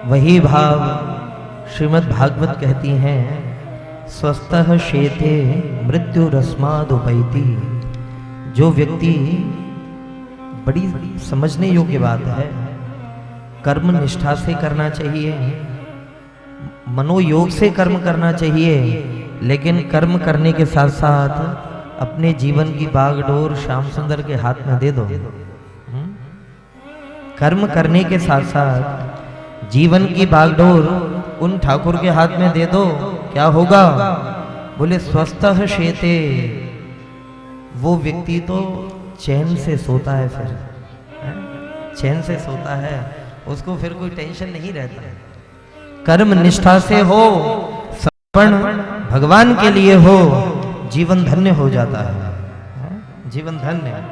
वही भाव श्रीमद् भागवत कहती हैं, स्वस्थः शेते मृत्यु रस्मादुपैति। जो व्यक्ति, बड़ी समझने योग्य बात है, कर्म निष्ठा से करना चाहिए, मनोयोग से कर्म करना चाहिए, लेकिन कर्म करने के साथ साथ अपने जीवन की बागडोर श्याम सुंदर के हाथ में दे दो। कर्म करने के साथ साथ जीवन की बागडोर उन ठाकुर के हाथ में दे दो, क्या होगा? बोले स्वस्थः शेते, वो व्यक्ति तो चैन से सोता है, फिर चैन से सोता है, उसको फिर कोई टेंशन नहीं रहता। कर्म निष्ठा से हो, समर्पण भगवान के लिए हो, जीवन धन्य हो जाता है, जीवन धन्य।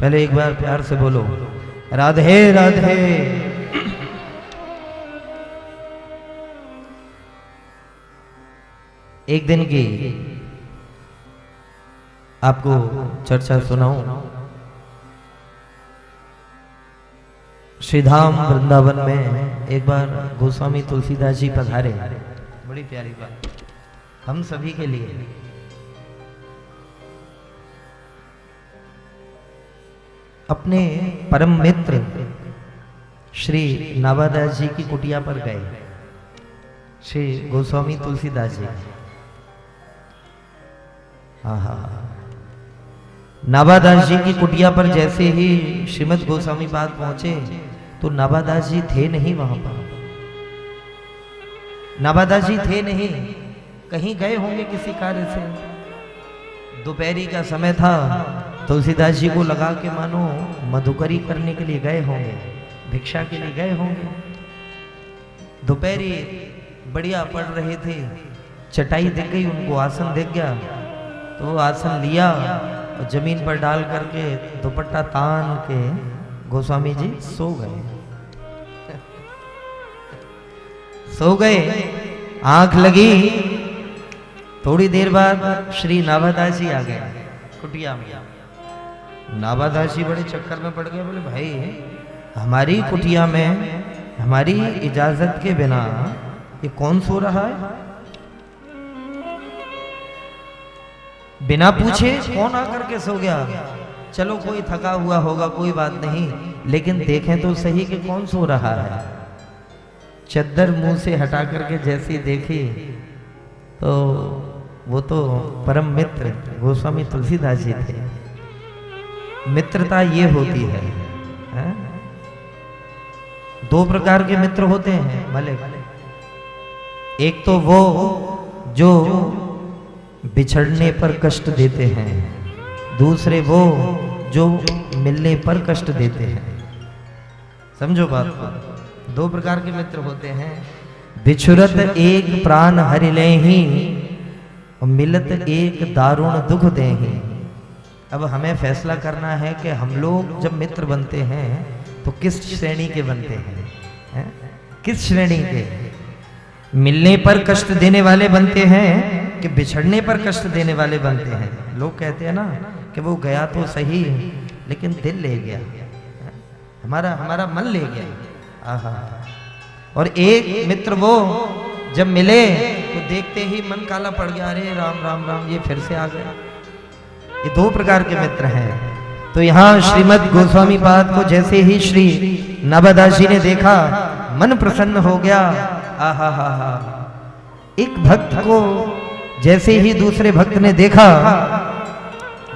पहले एक बार प्यार से बोलो राधे राधे। एक दिन की आपको चर्चा सुनाऊं। श्रीधाम वृंदावन में एक बार गोस्वामी तुलसीदास जी पधारे। बड़ी प्यारी बात हम सभी के लिए। अपने परम मित्र श्री नाभादास जी की कुटिया पर गए, श्री गोस्वामी तुलसीदास जी। नाभादास जी की कुटिया पर जैसे ही श्रीमद् गोस्वामी पाद पहुंचे तो नाभादास जी थे नहीं वहां पर। नाभादास जी थे नहीं, कहीं गए होंगे किसी कार्य से। दोपहरी का समय था, तुलसीदास जी को लगा के मानो मधुकरी करने के लिए गए होंगे, भिक्षा के लिए गए होंगे। दोपहरी बढ़िया पढ़ रहे थे, चटाई दिख गई उनको, आसन दिख गया, तो वो आसन लिया और जमीन पर डाल करके दुपट्टा तान के गोस्वामी जी सो गए। सो गए, आंख लगी, थोड़ी देर बाद श्री नाभादास जी आ गए कुटिया में। नाभादास जी बड़े चक्कर में पड़ गए, बोले भाई हमारी कुटिया में हमारी इजाजत के बिना ये कौन सो रहा है? बिना पूछे कौन आकर के सो गया? चलो कोई थका हुआ होगा, कोई बात नहीं, लेकिन देखें तो सही कि कौन सो रहा है। चद्दर मुंह से हटा करके जैसे देखी तो वो तो परम मित्र गोस्वामी तुलसीदास जी थे। मित्रता ये होती है, दो प्रकार के मित्र होते हैं भले। एक तो वो जो बिछड़ने पर कष्ट देते हैं, दूसरे वो जो मिलने पर कष्ट देते हैं। समझो बात को, दो प्रकार के मित्र होते हैं। बिछुरत एक प्राण हरि लेहि, और मिलत एक दारुण दुख देहि। अब हमें फैसला करना है कि हम लोग जब मित्र बनते हैं तो किस श्रेणी के बनते हैं, किस श्रेणी के? मिलने पर कष्ट देने वाले बनते हैं कि बिछड़ने पर कष्ट देने वाले बनते हैं? लोग कहते हैं ना कि वो गया तो सही लेकिन दिल ले गया, हमारा मन ले गया। आहा। और एक मित्र वो जब मिले तो देखते ही मन काला पड़ गया, अरे राम राम राम ये फिर से आ गया। ये दो प्रकार के मित्र हैं। तो यहाँ श्रीमद् गोस्वामी पाद को जैसे ही श्री नाभादास जी ने देखा, मन प्रसन्न हो गया। आहा हा हा। एक भक्त को जैसे ही दूसरे भक्त ने देखा,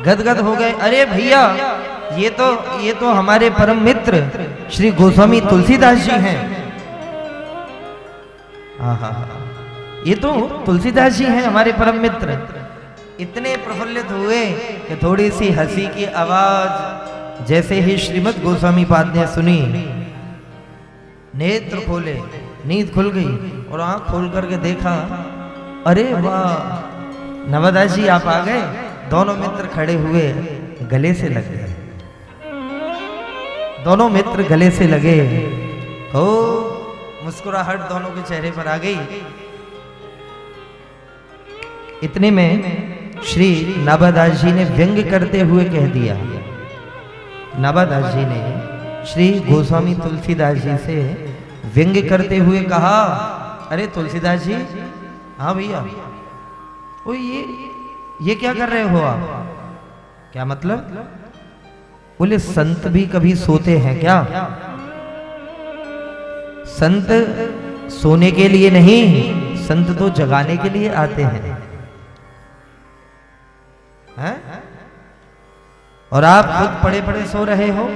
गदगद हो गए, अरे भैया ये तो हमारे परम मित्र श्री गोस्वामी तुलसीदास जी हैं। आहा, ये तो तुलसीदास जी हैं हमारे परम मित्र। इतने प्रफुल्लित हुए कि थोड़ी सी हंसी की आवाज जैसे ही श्रीमद् गोस्वामी पाद ने सुनी, नेत्र खोले, नींद खुल गई और आंख खोल करके देखा, अरे वाह नाभादास जी आप आ गए। दोनों मित्र खड़े हुए, गले से लग गए। दोनों मित्र गले से लगे, हो मुस्कुराहट दोनों के चेहरे पर आ गई। इतने में श्री नाभादास जी ने व्यंग करते हुए कह दिया, नाभादास जी ने श्री गोस्वामी तुलसीदास जी से व्यंग्य करते हुए कहा, अरे तुलसीदास जी, हाँ भैया, ओ ये क्या कर रहे हो आप? क्या मतलब? बोले संत भी कभी सोते हैं क्या? संत सोने के लिए नहीं, संत तो जगाने के लिए आते हैं। और आप खुद पड़े पड़े सो रहे हो।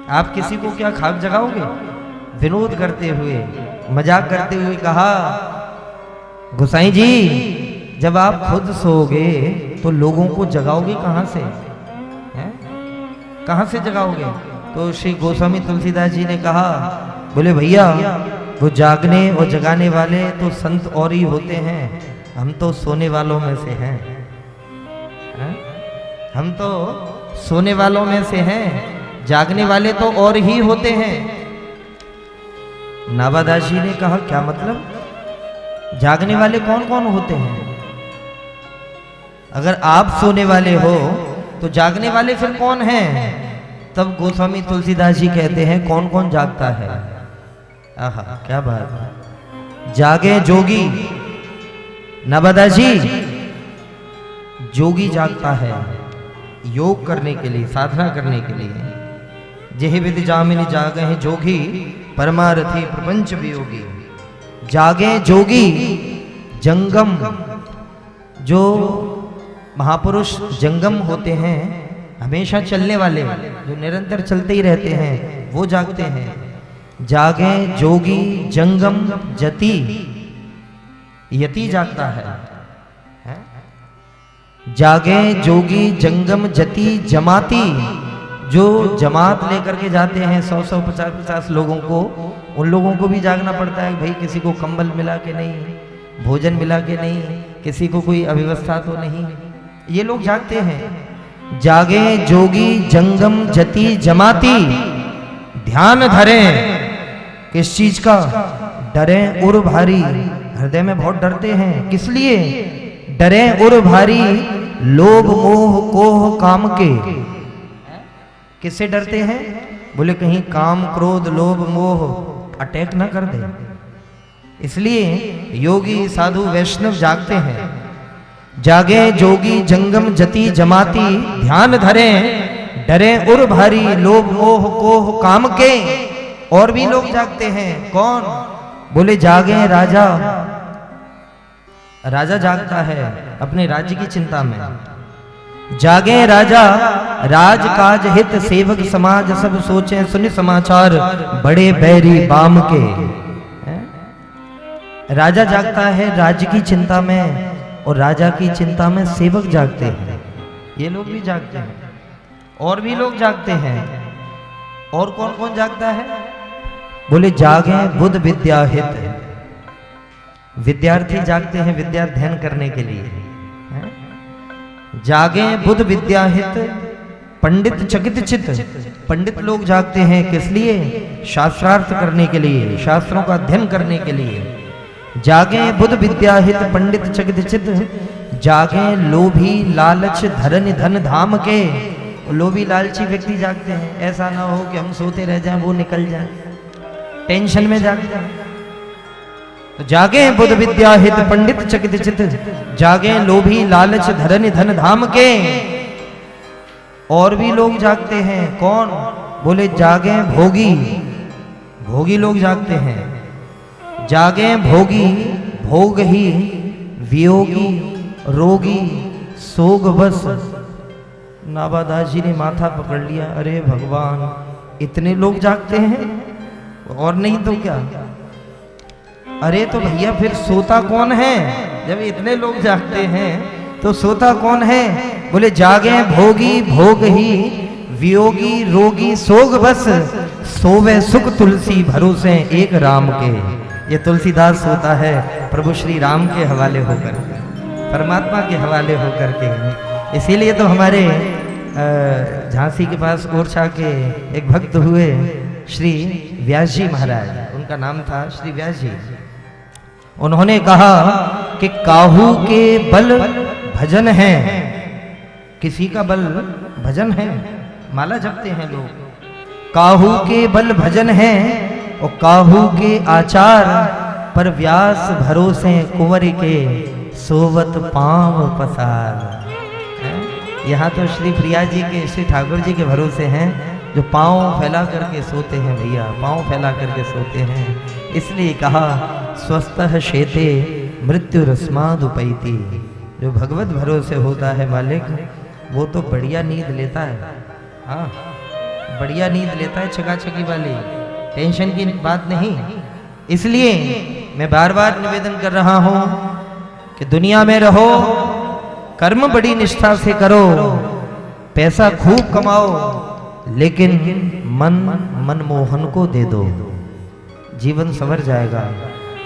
आप किसी को क्या खाक जगाओगे? विनोद करते हुए, मजाक करते हुए कहा, गोसाई जी, जब आप खुद सोओगे तो लोगों को जगाओगे कहां से? कहां से जगाओगे? तो श्री गोस्वामी तुलसीदास जी ने कहा, बोले भैया, वो जागने और जगाने वाले तो संत और ही होते हैं, हम तो सोने वालों में से हैं। हम तो सोने वालों में से हैं, जागने वाले तो और ही होते हैं। नाभादास जी ने कहा, क्या मतलब? जागने वाले कौन कौन होते हैं? अगर आप सोने वाले हो तो जागने वाले फिर कौन हैं? तब गोस्वामी तुलसीदास जी कहते हैं, कौन कौन जागता है? आहा, क्या बात है। जागे जोगी। नाभादास जी, जोगी जागता है योग करने के लिए, साधना करने के लिए। जेहि विधि जामिनी जागे हैं जोगी, परमारथी प्रपंच वियोगी। जागे जोगी, जंगम, जो महापुरुष जंगम होते हैं, हमेशा चलने वाले, जो निरंतर चलते ही रहते हैं, वो जागते हैं। जागे जोगी, जंगम, जति, यति जागता है। जागे जोगी, जंगम, जति, जमाती, जो जमात लेकर के जाते हैं 100-100, 50-50 लोगों को, उन लोगों को भी जागना पड़ता है। भाई किसी को कंबल मिला के नहीं, भोजन मिला के नहीं, किसी को कोई अव्यवस्था तो नहीं, ये लोग जागते हैं। जागे जोगी, जंगम, जति, जमाती, ध्यान धरे, किस चीज का? डरे उर भारी, हृदय में बहुत डरते हैं। किस लिए डरे उर भारी? लोभ मोह कोह काम के। किससे डरते हैं? बोले कहीं काम क्रोध लोभ मोह अटैक ना कर दे, इसलिए योगी साधु वैष्णव जागते हैं। जागे जोगी, जंगम, जति, जमाती, ध्यान धरे, डरे उर भारी, लोभ मोह कोह काम के। और भी लोग जागते हैं। कौन? बोले जागे राजा। राजा जागता है अपने राज्य की चिंता में। जागे राजा, राज काज हित सेवक समाज, सब सोचे सुनि समाचार, बड़े बैरी बाम के। राजा जागता है राज्य की चिंता में, और राजा की चिंता में सेवक जागते हैं। ये लोग भी जागते हैं। और भी लोग जागते हैं। और कौन कौन जागता है? बोले जागे बुद्ध विद्या हित। विद्यार्थी जागते हैं विद्या अध्ययन करने के लिए। जागे बुद्ध विद्या हित, पंडित चकित चित। पंडित लोग जागते हैं किस लिए? शास्त्रार्थ करने के लिए, शास्त्रों का अध्ययन करने के लिए। जागे बुद्ध विद्या हित, पंडित चकित चित। जागे लोभी लालच धरन धन धाम के। लोभी लालची व्यक्ति जागते हैं। ऐसा ना हो कि हम सोते रह जाएं, वो निकल जाए, टेंशन में जागते हैं। तो जागे बुद्ध विद्या हित, पंडित चकित चित। जागे लोभी लालच धरन धन धाम के। और भी लोग जागते हैं। कौन? बोले जागे भोगी। भोगी लोग जागते हैं। जागे भोगी, भोग ही वियोगी, रोगी सोग बस। नाभादास जी ने माथा पकड़ लिया, अरे भगवान, इतने लोग जागते हैं? और नहीं तो क्या? अरे तो भैया फिर सोता कौन है? जब इतने लोग जागते हैं तो सोता कौन है? बोले जागे भोगी, भोग ही वियोगी, रोगी सोग बस। सोवे सुख तुलसी भरोसे एक राम के। ये तुलसीदास सोता है प्रभु श्री राम के हवाले होकर, परमात्मा के हवाले होकर के। इसीलिए तो हमारे झांसी के पास ओरछा के एक भक्त हुए श्री व्यास जी महाराज, उनका नाम था श्री व्यास जी। उन्होंने कहा कि काहू के बल भजन है। किसी का बल भजन है, माला जपते हैं लोग, काहू के बल भजन है और काहू के आचार, पर व्यास भरोसे कुंवर के सोवत पांव पसार। यहाँ तो श्री प्रिया जी के, श्री ठाकुर जी के भरोसे हैं, जो पांव फैला करके सोते हैं भैया, पांव फैला करके सोते हैं। इसलिए कहा स्वस्थ शेते मृत्यु रस्माद उपैती। जो भगवत भरोसे होता है मालिक, वो तो बढ़िया नींद लेता है। हाँ, बढ़िया नींद लेता है, चकाचकी वाली, टेंशन की बात नहीं। इसलिए मैं बार बार निवेदन कर रहा हूं कि दुनिया में रहो, कर्म बड़ी निष्ठा से करो, पैसा खूब कमाओ, लेकिन मनमोहन को दे दो, जीवन संवर जाएगा।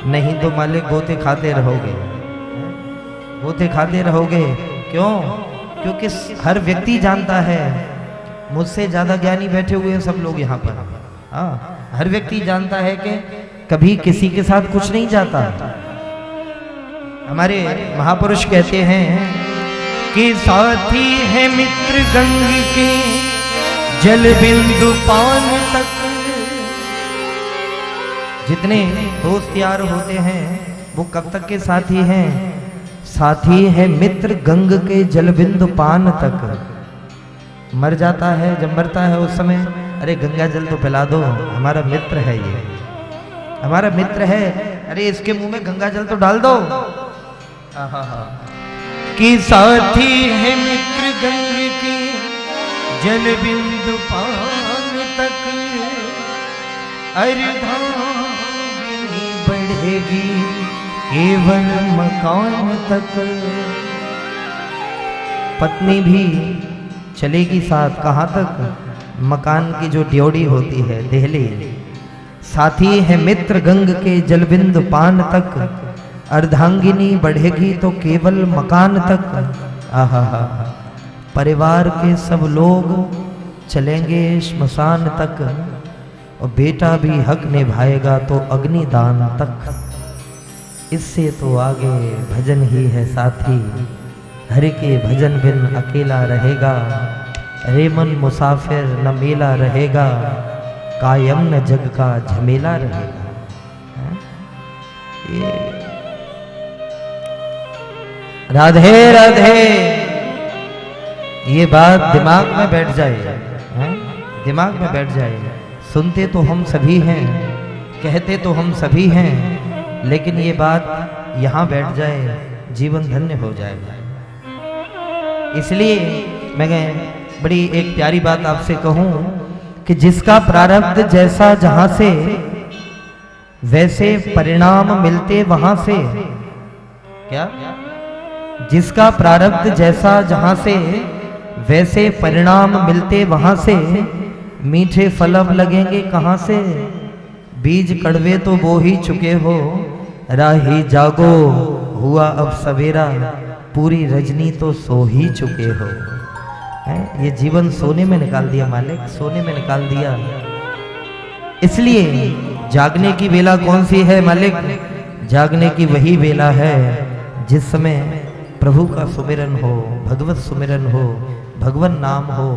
नहीं तो मालिक गोते खाते रहोगे, गोते खाते रहोगे। क्यों? क्योंकि हर व्यक्ति जानता है, मुझसे ज्यादा ज्ञानी बैठे हुए हैं सब लोग यहाँ पर। हाँ, हर व्यक्ति जानता है कि कभी किसी के साथ कुछ नहीं जाता। हमारे महापुरुष कहते हैं कि साथी है मित्र गंग के जल बिंदु पान तक। जितने दोस्त यार होते हैं वो कब तक के साथी हैं? साथी है मित्र गंग के जल बिंदु पान तक। मर जाता है, जब मरता है उस समय, अरे गंगा जल तो पिला दो, हमारा मित्र है ये, हमारा मित्र है, अरे इसके मुंह में गंगा जल तो डाल दो। कि साथी है मित्र गंग के जल बिंदु पान तक, अर्धांगिनी बढ़ेगी केवल मकान तक। पत्नी भी चलेगी साथ, कहाँ तक? मकान की जो ड्योढ़ी होती है, देहली। साथी है मित्र गंग के जलबिंदु पान तक, अर्धांगिनी बढ़ेगी तो केवल मकान तक। आहा, परिवार के सब लोग चलेंगे श्मशान तक, और बेटा भी हक निभाएगा तो अग्निदान तक। इससे तो आगे भजन ही है साथी, हरि के भजन बिन अकेला रहेगा। रे मन मुसाफिर न मेला रहेगा, कायम न जग का झमेला रहेगा। राधे राधे, ये बात दिमाग में बैठ जाए, दिमाग में बैठ जाए। सुनते तो हम सभी हैं, कहते तो हम सभी हैं, लेकिन ये बात यहाँ बैठ जाए, जीवन धन्य हो जाएगा। इसलिए मैं बड़ी एक प्यारी बात आपसे कहूं कि जिसका प्रारब्ध जैसा जहां से, वैसे परिणाम मिलते वहां से। क्या? जिसका प्रारब्ध जैसा जहां से, वैसे परिणाम मिलते वहां से। मीठे फल अब लगेंगे कहां से? बीज कड़वे तो बो ही चुके हो, राही जागो हुआ अब सवेरा, पूरी रजनी तो सो ही चुके हो। ये जीवन सोने में निकाल दिया मालिक, सोने में निकाल दिया। इसलिए जागने की वेला कौन सी है मालिक? जागने की वही वेला है जिस समय प्रभु का सुमिरन हो, भगवत सुमिरन हो, भगवान नाम हो।